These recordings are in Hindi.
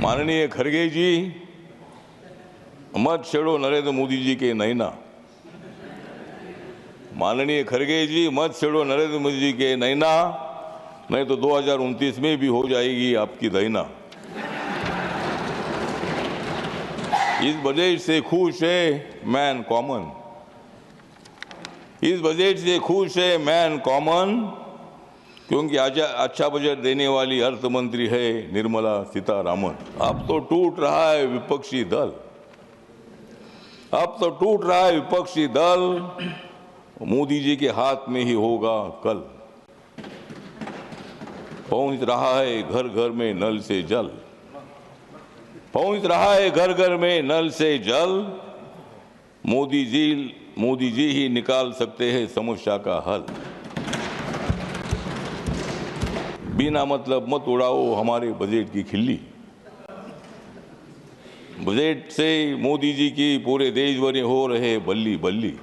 माननीय खड़गे जी, मत छेड़ो नरेंद्र मोदी जी के नैना। माननीय खड़गे जी, मत छेड़ो नरेंद्र मोदी जी के नैना, नहीं तो 2029 में भी हो जाएगी आपकी दैना। इस बजट से खुश है मैन कॉमन, इस बजट से खुश है मैन कॉमन, क्योंकि आज अच्छा बजट देने वाली अर्थ मंत्री है निर्मला सीतारामन। अब तो टूट रहा है विपक्षी दल, अब तो टूट रहा है विपक्षी दल, मोदी जी के हाथ में ही होगा कल। पहुंच रहा है घर घर में नल से जल, पहुंच रहा है घर घर में नल से जल, मोदी जी ही निकाल सकते हैं समस्या का हल। बिना मतलब मत उड़ाओ हमारे बजट की खिल्ली, बजट से मोदी जी की पूरे देश भर में हो रहे बल्ली बल्ली।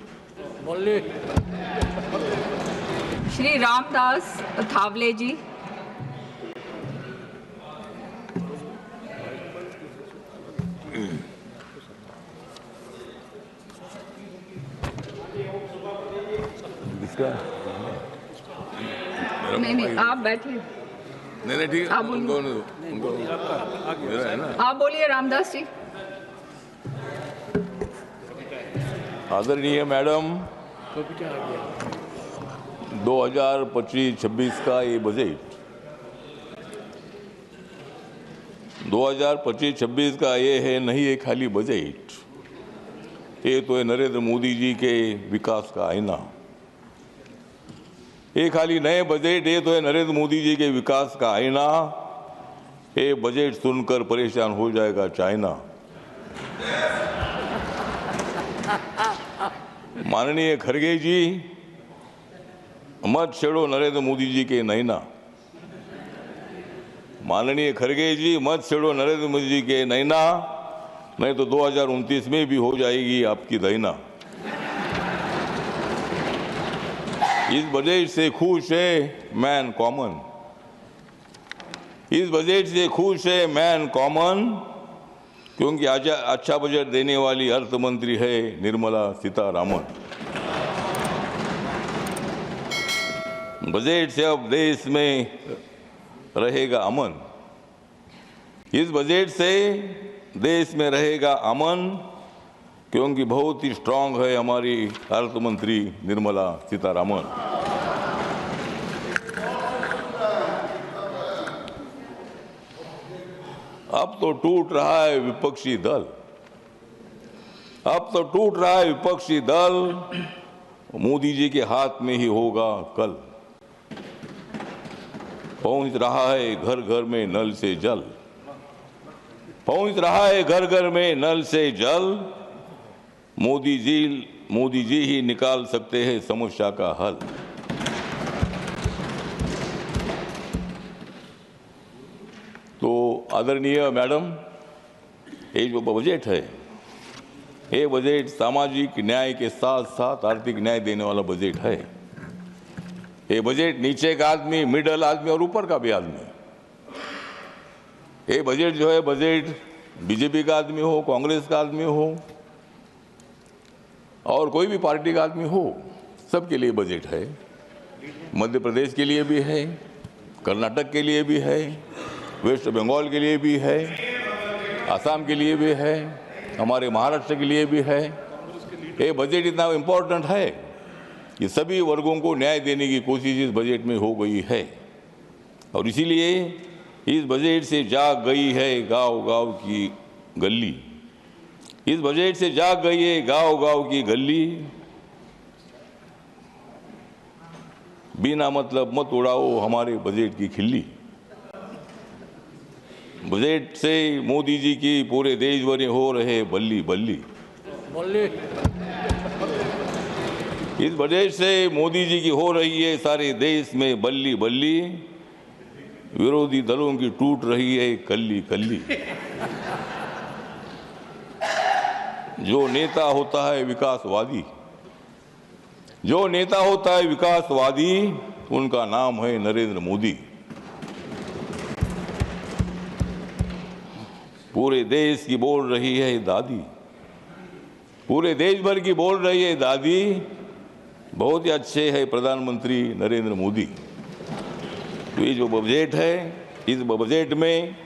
श्री रामदास अठावले जी। नहीं, आप बैठिए। नहीं ठीक है, आप बोलिए। उनको मेरा है ना। आप बोलिए रामदास जी। आदरणीय मैडम, 2025-26 का ये बजट 2025-26 का ये है नहीं है खाली बजट, ये तो है नरेंद्र मोदी जी के विकास का आईना। ये खाली नए बजट, ये तो है नरेंद्र मोदी जी के विकास का आईना। ये बजट सुनकर परेशान हो जाएगा चाइना। माननीय खड़गे जी, मत छेड़ो नरेंद्र मोदी जी के नैना। माननीय खड़गे जी, मत छेड़ो नरेंद्र मोदी जी के नैना, नहीं तो 2029 में भी हो जाएगी आपकी दैना। इस बजट से खुश है मैन कॉमन, इस बजट से खुश है मैन कॉमन, क्योंकि आज अच्छा बजट देने वाली अर्थ मंत्री है निर्मला सीतारामन। बजट से अब देश में रहेगा अमन, इस बजट से देश में रहेगा अमन, क्योंकि बहुत ही स्ट्रांग है हमारी अर्थ मंत्री निर्मला सीतारामन। अब तो टूट रहा है विपक्षी दल, अब तो टूट रहा है विपक्षी दल, मोदी जी के हाथ में ही होगा कल। पहुंच रहा है घर घर में नल से जल, पहुंच रहा है घर घर में नल से जल, मोदी जी ही निकाल सकते हैं समस्या का हल। तो आदरणीय मैडम, ये जो बजट है, ये बजट सामाजिक न्याय के साथ साथ आर्थिक न्याय देने वाला बजट है। ये बजट नीचे का आदमी, मिडल आदमी और ऊपर का भी आदमी, ये बजट जो है, बजट बीजेपी का आदमी हो, कांग्रेस का आदमी हो और कोई भी पार्टी का आदमी हो, सबके लिए बजट है। मध्य प्रदेश के लिए भी है, कर्नाटक के लिए भी है, वेस्ट बंगाल के लिए भी है, असम के लिए भी है, हमारे महाराष्ट्र के लिए भी है। ये बजट इतना इम्पोर्टेंट है कि सभी वर्गों को न्याय देने की कोशिश इस बजट में हो गई है, और इसीलिए इस बजट से जाग गई है गांव-गांव की गली, इस बजट से जाग गई है गांव-गांव की गली। बिना मतलब मत उड़ाओ हमारे बजट की खिल्ली, बजट से मोदी जी की पूरे देश भर में हो रहे बल्ली बल्ली। इस बजट से मोदी जी की हो रही है सारे देश में बल्ली बल्ली, विरोधी दलों की टूट रही है कल्ली कल्ली। जो नेता होता है विकासवादी, जो नेता होता है विकासवादी, उनका नाम है नरेंद्र मोदी। पूरे देश की बोल रही है दादी, पूरे देश भर की बोल रही है दादी, बहुत ही अच्छे है प्रधानमंत्री नरेंद्र मोदी। तो ये जो बजट है, इस बजट में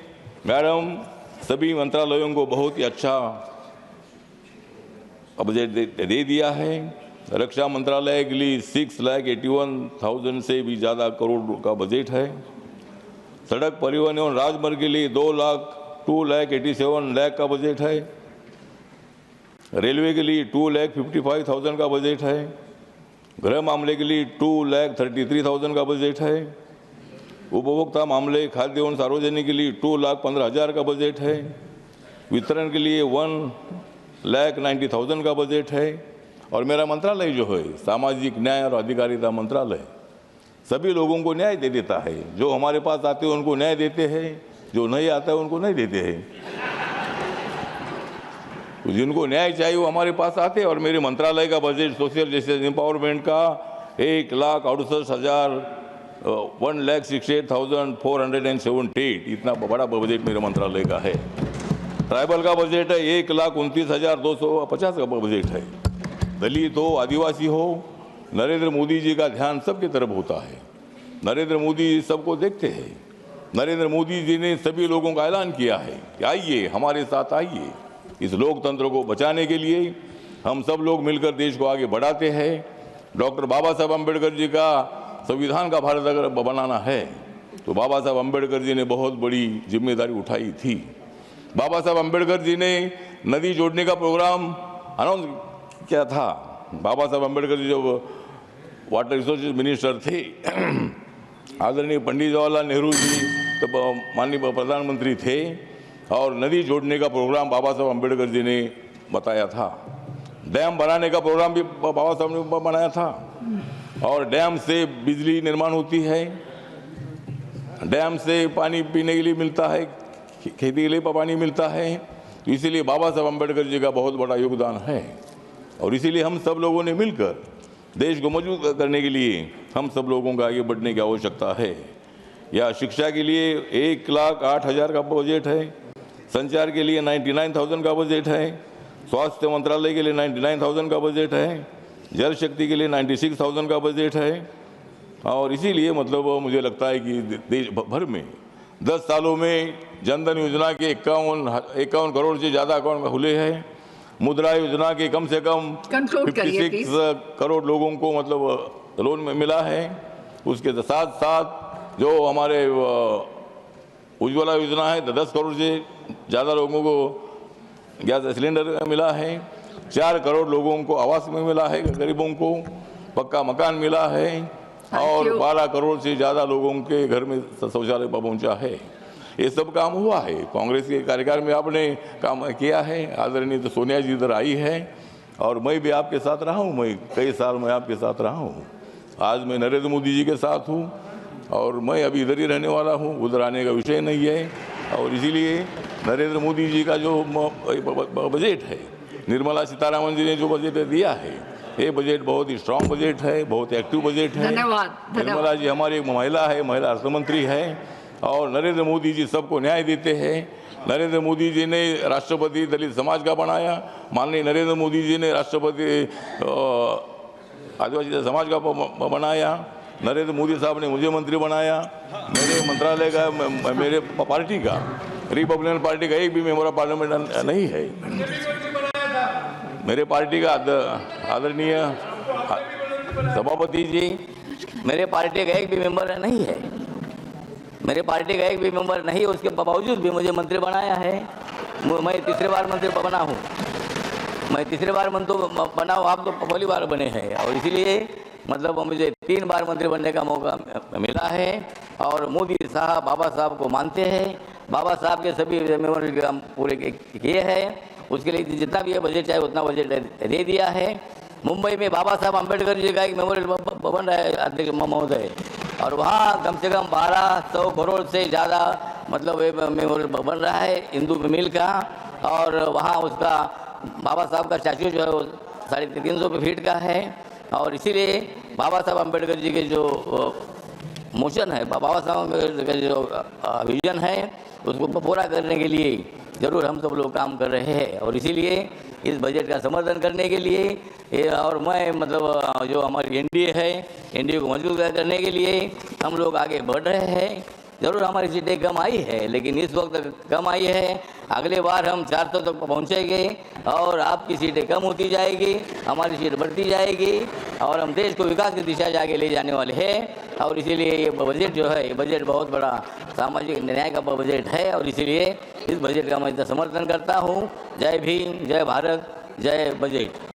मैडम सभी मंत्रालयों को बहुत ही अच्छा बजट दे दिया है। रक्षा मंत्रालय के लिए 6,81,000 से भी ज़्यादा करोड़ का बजट है। सड़क परिवहन एवं राजमार्ग के लिए 2,87,00,000 का बजट है। रेलवे के लिए 2,55,000 का बजट है। गृह मामले के लिए 2,33,000 का बजट है। उपभोक्ता मामले, खाद्य एवं सार्वजनिक के लिए 2,15,000 का बजट है। वितरण के लिए 1,90,000 का बजट है। और मेरा मंत्रालय जो है सामाजिक न्याय और अधिकारिता मंत्रालय सभी लोगों को न्याय दे देता है। जो हमारे पास आते हैं उनको न्याय देते हैं, जो नहीं आता है उनको नहीं देते हैं। तो जिनको न्याय चाहिए वो हमारे पास आते हैं। और मेरे मंत्रालय का बजट सोशल जस्टिस एम्पावरमेंट का 1,68,478 इतना बड़ा बजट मेरे मंत्रालय का है। ट्राइबल का बजट है 1,29,250 का बजट है। दलित हो, आदिवासी हो, नरेंद्र मोदी जी का ध्यान सबकी तरफ होता है। नरेंद्र मोदी जी सबको देखते हैं। नरेंद्र मोदी जी ने सभी लोगों का ऐलान किया है कि आइए हमारे साथ आइए, इस लोकतंत्र को बचाने के लिए हम सब लोग मिलकर देश को आगे बढ़ाते हैं। डॉक्टर बाबा साहब अम्बेडकर जी का संविधान का भारत अगर बनाना है तो बाबा साहब अम्बेडकर जी ने बहुत बड़ी जिम्मेदारी उठाई थी। बाबा साहब अम्बेडकर जी ने नदी जोड़ने का प्रोग्राम अनाउंस किया था। बाबा साहब अम्बेडकर जी जब वाटर रिसोर्सेज मिनिस्टर थे, आदरणीय पंडित जवाहरलाल नेहरू जी तब माननीय प्रधानमंत्री थे और नदी जोड़ने का प्रोग्राम बाबा साहब अम्बेडकर जी ने बताया था। डैम बनाने का प्रोग्राम भी बाबा साहब ने बनाया था। और डैम से बिजली निर्माण होती है, डैम से पानी पीने के लिए मिलता है, खेती के लिए पानी मिलता है। तो इसीलिए बाबा साहब अम्बेडकर जी का बहुत बड़ा योगदान है। और इसीलिए हम सब लोगों ने मिलकर देश को मजबूत करने के लिए हम सब लोगों का आगे बढ़ने की आवश्यकता है। या शिक्षा के लिए 1,08,000 का बजट है। संचार के लिए 99,000 का बजट है। स्वास्थ्य मंत्रालय के लिए 99,000 का बजट है। जल शक्ति के लिए 96,000 का बजट है। और इसीलिए मतलब मुझे लगता है कि देश भर में 10 सालों में जनधन योजना के 51 करोड़ से ज़्यादा अकाउंट खुले हैं। मुद्रा योजना के कम से कम 56 करोड़ लोगों को मतलब लोन में मिला है। उसके साथ साथ जो हमारे उज्ज्वला योजना है 10 करोड़ से ज़्यादा लोगों को गैस सिलेंडर मिला है। 4 करोड़ लोगों को आवास में मिला है, गरीबों को पक्का मकान मिला है। और 12 करोड़ से ज़्यादा लोगों के घर में शौचालय पहुंचा है। ये सब काम हुआ है। कांग्रेस के कार्यकाल में आपने काम किया है। आदरणीय तो सोनिया जी इधर आई है और मैं भी आपके साथ रहा हूँ। मैं कई साल मैं आपके साथ रहा हूँ। आज मैं नरेंद्र मोदी जी के साथ हूँ और मैं अभी इधर ही रहने वाला हूँ, उधर आने का विषय नहीं है। और इसीलिए नरेंद्र मोदी जी का जो बजट है, निर्मला सीतारामन जी ने जो बजट दिया है, ये बजट बहुत ही स्ट्रांग बजट है, बहुत एक्टिव बजट है। धन्यवाद। निर्मला जी हमारी एक महिला है, महिला अर्थमंत्री है। और नरेंद्र मोदी जी सबको न्याय देते हैं। नरेंद्र मोदी जी ने राष्ट्रपति दलित समाज का बनाया। माननीय नरेंद्र मोदी जी ने राष्ट्रपति आदिवासी समाज का बनाया। नरेंद्र मोदी साहब ने मुझे मंत्री बनाया। मेरे मंत्रालय का, मेरे पार्टी का, रिपब्लिकन पार्टी का एक भी मेंबर ऑफ पार्लियामेंट नहीं है। मेरे पार्टी का आदरणीय सभापति जी, मेरे पार्टी का एक भी मेंबर नहीं है। मेरे पार्टी का एक भी मेंबर नहीं, उसके बावजूद भी मुझे मंत्री बनाया है। मैं तीसरी बार मंत्री बना हूँ। मैं तीसरी बार मंत्री बना हूँ, आप तो पहली बार बने हैं। और इसीलिए मतलब मुझे 3 बार मंत्री बनने का मौका मिला है। और मोदी साहब बाबा साहब को मानते हैं। बाबा साहब के सभी मेमोरियल काम पूरे किए हैं। उसके लिए जितना भी बजट चाहिए उतना बजट दे दिया है। मुंबई में बाबा साहब अम्बेडकर जी का एक मेमोरियल बन रहा है अध्यक्ष महोदय, और वहाँ कम से कम 1200 करोड़ से ज़्यादा मतलब मेमोरियल बन रहा है हिंदू मिल का। और वहाँ उसका बाबा साहब का स्टैचू जो है वो 350 फीट का है। और इसीलिए बाबा साहब अम्बेडकर जी के जो मोशन है, बाबा साहब का जो विजन है, उसको पूरा करने के लिए ज़रूर हम सब लोग काम कर रहे हैं और इसीलिए इस बजट का समर्थन करने के लिए और मैं मतलब जो हमारी एनडीए है, एनडीए को मजबूत करने के लिए हम लोग आगे बढ़ रहे हैं। ज़रूर हमारी सीटें कम आई है, लेकिन इस वक्त कम आई है, अगले बार हम 400 तक पहुँचेंगे और आपकी सीटें कम होती जाएगी, हमारी सीट बढ़ती जाएगी और हम देश को विकास की दिशा से आगे ले जाने वाले हैं। और इसीलिए ये बजट जो है, ये बजट बहुत बड़ा सामाजिक न्याय का बजट है और इसीलिए इस बजट का मैं समर्थन करता हूँ। जय भीम, जय भारत, जय बजट।